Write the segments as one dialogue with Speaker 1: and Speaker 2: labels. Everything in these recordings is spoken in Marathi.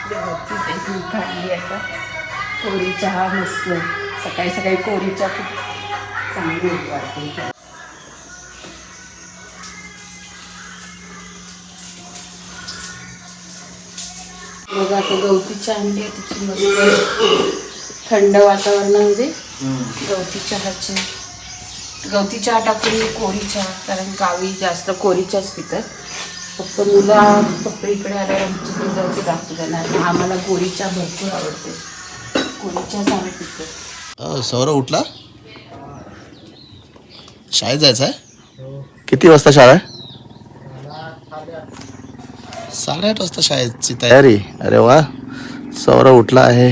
Speaker 1: खाल्ली आता कोरी चहा मस्त. सकाळी सकाळी कोरी चहा खूप चांगली वाटते. बघा आता गवती चहा आणली आहे तिची मस्त थंड वातावरणामध्ये गवती चहाची. गवती चहा टाकून कोरी चहा, कारण गावी जास्त कोरी चहाच पितात. फक्त मुला फक्त इकडे आल्यावर आमची गवती टाकतो त्यांना. आम्हाला कोरी चहा भरपूर आवडते. कोरी चहा आम्ही पितो.
Speaker 2: सौरव उठला, शाळेत जायचं आहे. किती वाजता शाळा आहे? 8:30 वाजता शाळेची तयारी. अरे वा, सौरव उठला आहे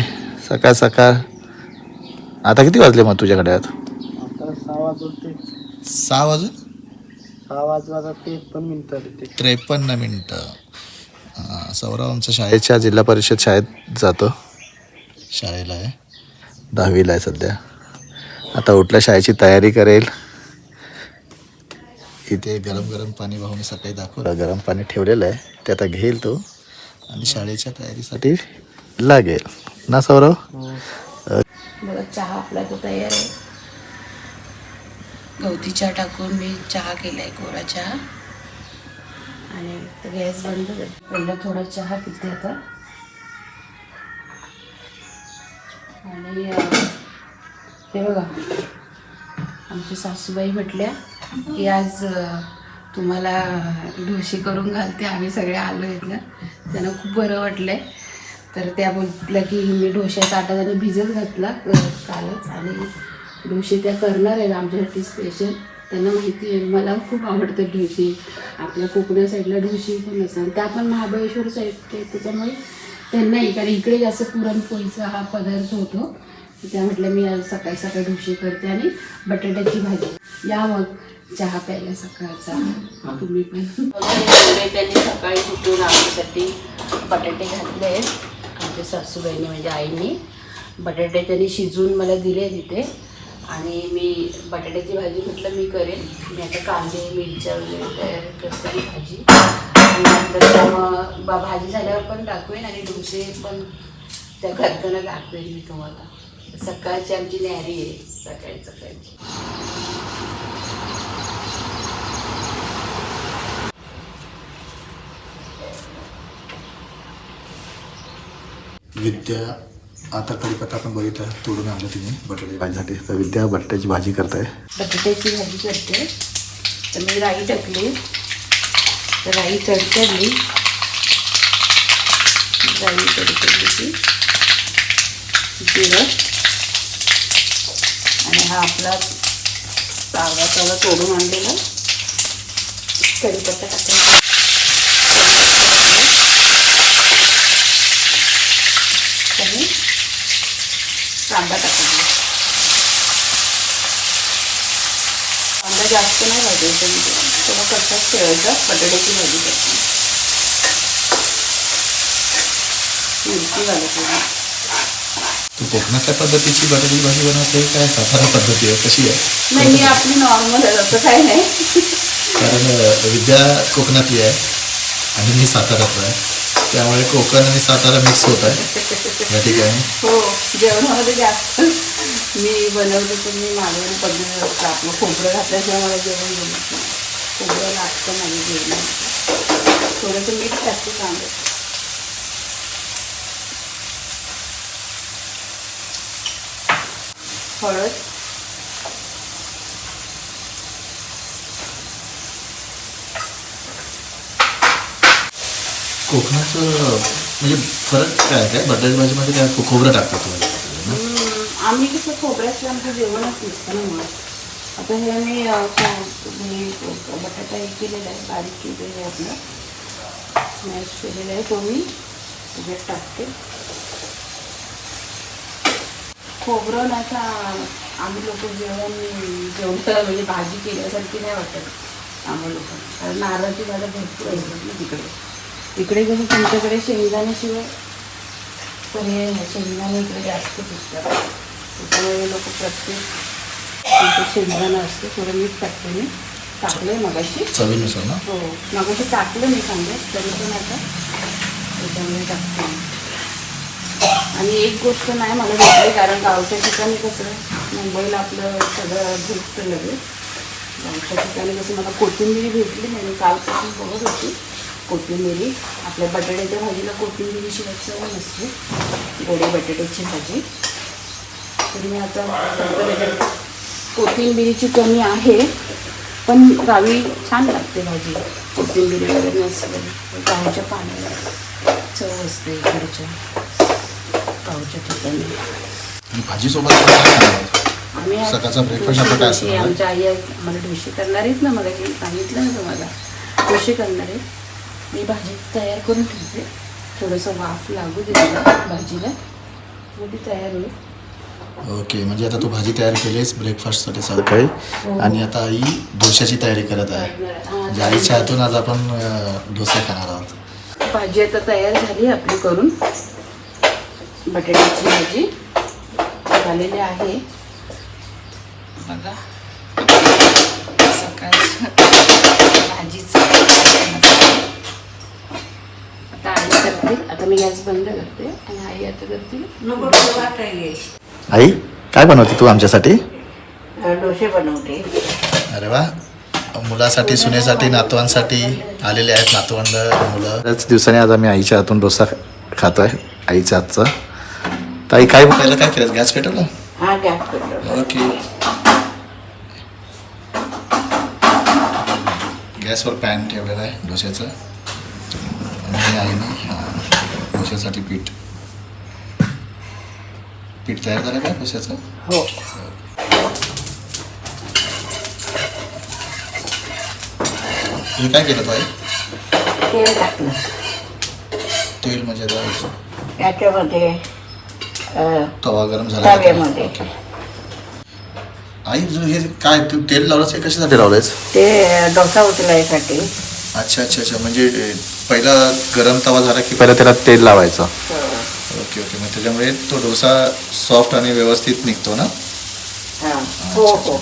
Speaker 2: सकाळ सकाळ. आता किती वाजले मग तुझ्याकडे? आता 6 वाजून 53 मिनिटं. सौरव आमच्या शाळेच्या जिल्हा परिषद शाळेत जातो. शाळेला आहे, 10वीला आहे सध्या. आता उठल्या शाळेची तयारी करेल. इथे गरम गरम पाणी वाहून सकाळी दाखवलं, गरम पाणी ठेवलेलं आहे ते आता घेईल तो आणि शाळेच्या तयारीसाठी लागेल ना सौरव.
Speaker 1: बघा चहा आपला तो तयार आहे. गवती चहा टाकून मी चहा केला आहे, कोरा चहा. आणि गॅस बंद आहे. पहिला थोडा चहा पिते आता. आणि हे बघा आमची सासूबाई म्हटल्या की आज तुम्हाला ढोशी करून घालते. आम्ही सगळे आलो आहेत ना, त्यांना खूप बरं वाटलं आहे. तर त्या बोलल्या की मी ढोश्याचा आटा त्यांनी भिजत घातला कालच आणि ढोशी त्या करणार आहेत आमच्यासाठी स्पेशल. त्यांना माहिती आहे मला खूप आवडतं ढोशी. आपल्या कोकण्या साईडला ढोशी पण असतात, त्या पण महाबळेश्वर साईड. त्याच्यामुळे त्यांनाही, कारण इकडे जास्त पुरणपोळीचा हा पदार्थ होतो. त्या म्हटलं मी आज सकाळी सकाळी ढोशी करते आणि बटाट्याची भाजी. या मग चहा प्यायला सकाळचा तुम्ही पण. त्यांनी सकाळी उठून आमच्यासाठी बटाटे घातले आहेत. आमच्या सासूबाईने म्हणजे आईने बटाटे त्यांनी शिजवून मला दिले तिथे. आणि मी बटाट्याची भाजी म्हटलं मी करेन. मी आता कांदे मिरच्या वगैरे तयार करते भाजी. नंतर मग भाजी झाल्यावर पण दाखवेन आणि डोसे पण त्या करताना दाखवेन मी तुम्हाला. सकाळची आमची न्यारी आहे सकाळी सकाळची.
Speaker 2: विद्या आता कढीपत्ता आपण बघितलं तोडून आणलं तिने बटाट्याची भाजीसाठी. तर विद्या बटाट्याची भाजी करताय.
Speaker 1: बटाट्याची भाजी करते. तर मी राई टाकली, तर राई तडतडली. राई तडतडली की जिरं आणि हा आपला सावा तोडून आणलेला कढीपत्ता टाकायचा. आणि कांदा टाकायचा. कांदा जास्त नाही भाजायचा, थोडा कच्चाच ठेवायचा. बटाट्याची भाजी करते. मिरची घालायची.
Speaker 2: तू कोकणातल्या पद्धतीची बटाट्याची भाजी बनवते काय सातारा पद्धती आहे, कशी आहे?
Speaker 1: नाही, मी आपली नॉर्मल असं काही नाही.
Speaker 2: कारण विद्या कोकणातली आहे आणि मी साताऱ्यातला आहे, त्यामुळे कोकण आणि सातारा मिक्स होत आहे या ठिकाणी.
Speaker 1: हो, जेवणामध्ये जास्त मी बनवलं तर मी मालवणी पद्धत आपलं खोबरं घातल्याशिवाय मला जेवण जमत नाही. खोबरं लागतं माझ्या जेवणात. थोडंसं मीठ टाकते कांदा. हळद,
Speaker 2: कोकणाचं म्हणजे फरक काय काय बटाट्याची भाजीमध्ये काय खोबरं टाकतात तुम्हाला?
Speaker 1: आम्ही कसं खोबऱ्याचं आमचं जेवणच नसतं ना मुळात. आता हे मी बटाटा हे केलेला आहे, बारीक केलेलं आहे आपलं, मॅश केलेलं आहे, तो मी त्याच्यात टाकते. खोबरं नाचा आम्ही लोक जेवण म्हणजे भाजी केल्यासारखी नाही वाटत आम्हाला लोक. कारण नारळाची झाडं भरपूर असतात ना तिकडे. इकडे कसं तुमच्याकडे शेंगदाण्याशिवाय पर्याय नाही. शेंगदाणे इकडे जास्त पिकतात, त्याच्यामुळे लोक प्रत्येक शेंगदाणा असते. थोडं मीठ टाकते मी. टाकलं आहे मगाशी
Speaker 2: चवीनुसार ना.
Speaker 1: हो, मगाशी टाकलं मी सांगत, तरी पण आता त्याच्यामुळे टाकते मी. आणि एक गोष्ट नाही मला भेटली, कारण गावच्या ठिकाणी कसं मुंबईला आपलं सगळं भेटतं लगेच. गावच्या ठिकाणी कसं मला कोथिंबिरी भेटली नाही. मी कालपासून बघत होती कोथिंबिरी. आपल्या बटाट्याच्या भाजीला कोथिंबिरीशिवाय चव नसते, गोडी बटाट्याची भाजी. तर मी आता त्याच्यात कोथिंबिरीची कमी आहे, पण गावी छान लागते भाजी कोथिंबिरी वगैरे नसते. गावच्या पाण्याला चव असते इकडच्या गावच्या ठिकाणी.
Speaker 2: आणि भाजीसोबत काय खाणार?
Speaker 1: आम्ही आज
Speaker 2: सकाळचा ब्रेकफास्ट आपला काय असणार आहे?
Speaker 1: आमच्या आई आम्हाला डोसे करणार आहेत ना, मला सांगितलं ना तुम्हाला, डोसे करणार आहेत. मी भाजी तयार करून ठेवते, थोडंसं वाफ लागू दे भाजीला, मग ती तयार होईल.
Speaker 2: ओके, म्हणजे आता तू भाजी तयार केलीस ब्रेकफास्टसाठी सकाळी, आणि आता आई डोश्याची तयारी करत आहे. म्हणजे आईच्या हातून आज आपण डोसा खाणार आहोत.
Speaker 1: भाजी आता तयार झाली आपली करून. बटाट्याची भाजी झालेली आहे बघा. सकाळचं भाजीचं आता आई करते. आता मी गॅस बंद करते आणि आई आता करते.
Speaker 2: आई काय बनवते तू आमच्यासाठी?
Speaker 1: डोसे बनवते.
Speaker 2: अरे वा, मुलासाठी, सुनेसाठी, नातवांसाठी आलेले आहेत नातवंड मुलं. बऱ्याच दिवसांनी आज आम्ही आईच्या हातून डोसा खातोय, आईच्या हातचा. ताई काय पहिलं काय केलं? गॅस पेटवला?
Speaker 1: हा, गॅस पेटवला.
Speaker 2: ओके, गॅसवर पॅन ठेवलेला आहे डोश्याचं. आणि आईने डोश्यासाठी पीठ तयार झालं का डोश्याचं?
Speaker 1: हो.
Speaker 2: हे काय केलं ताई?
Speaker 1: तेल टाकलं
Speaker 2: तेल म्हणजे
Speaker 1: याच्यामध्ये,
Speaker 2: तवा गरम झाला
Speaker 1: तव्यामध्ये.
Speaker 2: ओके. आई हे काय तू तेल लावलंस, हे कशासाठी लावलंयस?
Speaker 1: ते डोसा उतरायसाठी.
Speaker 2: अच्छा अच्छा अच्छा, म्हणजे पहिला गरम तवा झाला की पहिला त्याला तेल लावायचं. ओके ओके, मग त्याच्यामुळे तो डोसा सॉफ्ट आणि व्यवस्थित निघतो ना?
Speaker 1: हो हो.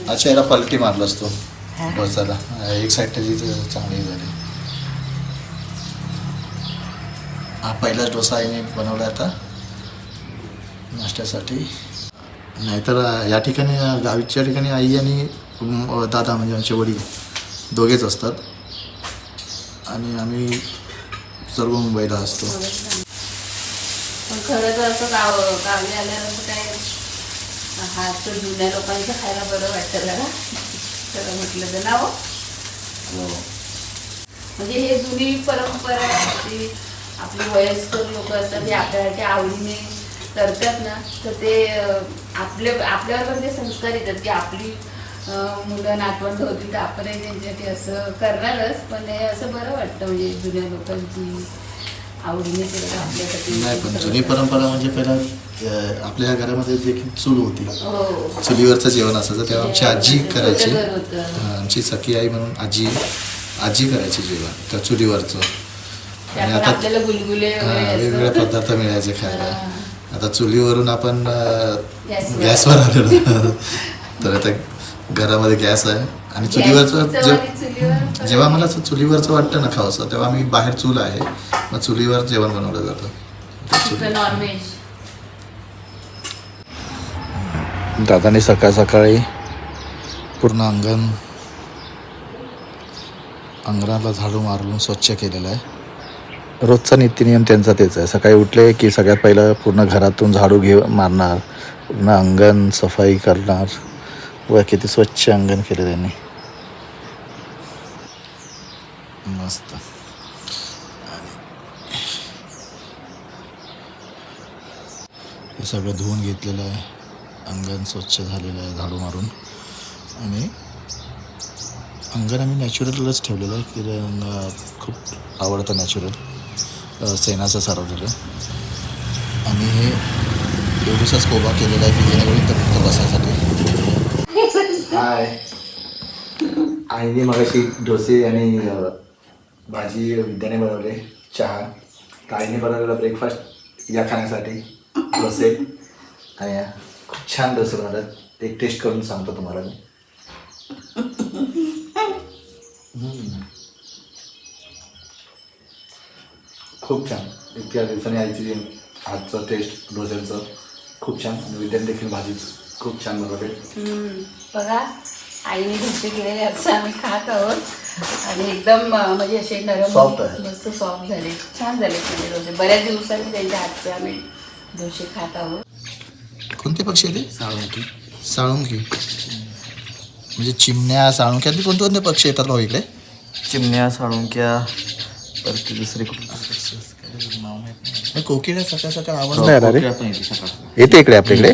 Speaker 2: अच्छा, याला पलटी मारलास तू डोसाला, एक साईड त्याची चांगली झाली. हा पहिलाच डोसा आईने बनवला आता नाश्त्यासाठी. नाहीतर या ठिकाणी गावीच्या ठिकाणी आई आणि दादा म्हणजे आमचे वडील दोघेच असतात, आणि आम्ही सर्व मुंबईला असतो.
Speaker 1: पण खरं तर असं गावी आल्यानंतर काय हात जुन्या लोकांचं खायला बरं वाटतं जरा, खरं म्हटलं तर ना. म्हणजे हे जुनी परंपरा असते, आपली वयस्कर लोक असतात जे आपल्याच्या आवडीने करतात ना, तर ते आपल्यावर पण ते संस्कार येतात की आपली मुलं नातवंड होती तर आपणही त्यांच्यासाठी असं करणारच. पण हे असं बरं वाटतं, म्हणजे जुन्या लोकांची आवडीने सगळं आपल्यासाठी.
Speaker 2: नाही, पण जुनी परंपरा म्हणजे पहिला आपल्या घरामध्ये देखील चूल होती, चुलीवरचं जेवण असायचं. तेव्हा आमची आजी करायची, आमची सखी आई म्हणून आजी करायची जेवण त्या चुलीवरचं. आणि आता
Speaker 1: आपल्याला गुलगुले
Speaker 2: वेगवेगळे पदार्थ मिळायचे खायला. आता चुलीवरून आपण गॅसवर आलेलो. तर आता घरामध्ये गॅस आहे आणि चुलीवरचं जेव्हा मला असं चुलीवरचं वाटतं ना खावंसं, तेव्हा आम्ही बाहेर चूल आहे, मग चुलीवर जेवण बनवलं जातं.
Speaker 1: नॉनव्हेज.
Speaker 2: दादाने सकाळ सकाळी पूर्ण अंगणाला झाडू मारून स्वच्छ केलेलं आहे. रोजचा नित्यनियम त्यांचा तेच आहे. सकाळी उठले की सगळ्यात पहिलं पूर्ण घरातून झाडू मारणार, पूर्ण अंगण सफाई करणार. व किती स्वच्छ अंगण केलं त्यांनी, मस्त. हे सगळं धुवून घेतलेलं आहे, अंगण स्वच्छ झालेलं आहे झाडू मारून. आणि अंगण आम्ही नॅचरलच ठेवलेलं आहे की खूप आवडतं नॅचरल, शेणाचं सारवलेलं. आणि हे एवढंसा स्कोबा केलेला आहे की जेणेकरून तर फक्त बसायसाठी. हाय, आईने मगाशी डोसे आणि भाजी विद्याने बनवले, चहा. ताईने बनवलेला ब्रेकफास्ट या खाण्यासाठी डोसे. आणि खूप छान डोसे बनवतात. एक टेस्ट करून सांगतो तुम्हाला मी. खूप छान. इतक्या दिवसांनी आईची हातचं टेस्ट डोस्यांचं खूप छान. आणि विद्यार्थी देखील भाजीच खूप छान बनवते.
Speaker 1: बघा आईने डोसे केलेले असं आम्ही खात आहोत आणि एकदम म्हणजे असे नरम
Speaker 2: Soft आहे.
Speaker 1: मस्त सॉफ्ट झाले, छान झाले म्हणजे डोसे. बऱ्याच दिवसांनी त्यांच्या हातचे आम्ही डोसे खात आहोत.
Speaker 2: कोणते पक्षी आहे ते?
Speaker 3: साळुंकी.
Speaker 2: साळुंकी. म्हणजे चिमण्या साळुंक्यातले कोणते कोणते पक्षी येतात भाऊ इकडे?
Speaker 3: चिमण्या, साळुंक्या, परत ते दुसरे नाव
Speaker 2: नाही, कोकिळा सकाळ सकाळ आवाज नाही आला रे.
Speaker 3: पण येते सकाळ
Speaker 2: येते इकडे आपल्याकडे.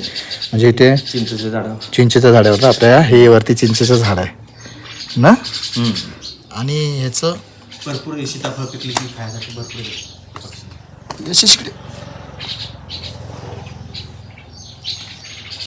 Speaker 2: म्हणजे इथे
Speaker 3: चिंचेचे झाड.
Speaker 2: चिंचेच्या झाडावर आपल्या हे वरती चिंचेचं झाड आहे ना. आणि ह्याचं
Speaker 3: भरपूर सीताफळ पिकली की खायसाठी भरपूर
Speaker 2: यशस्वी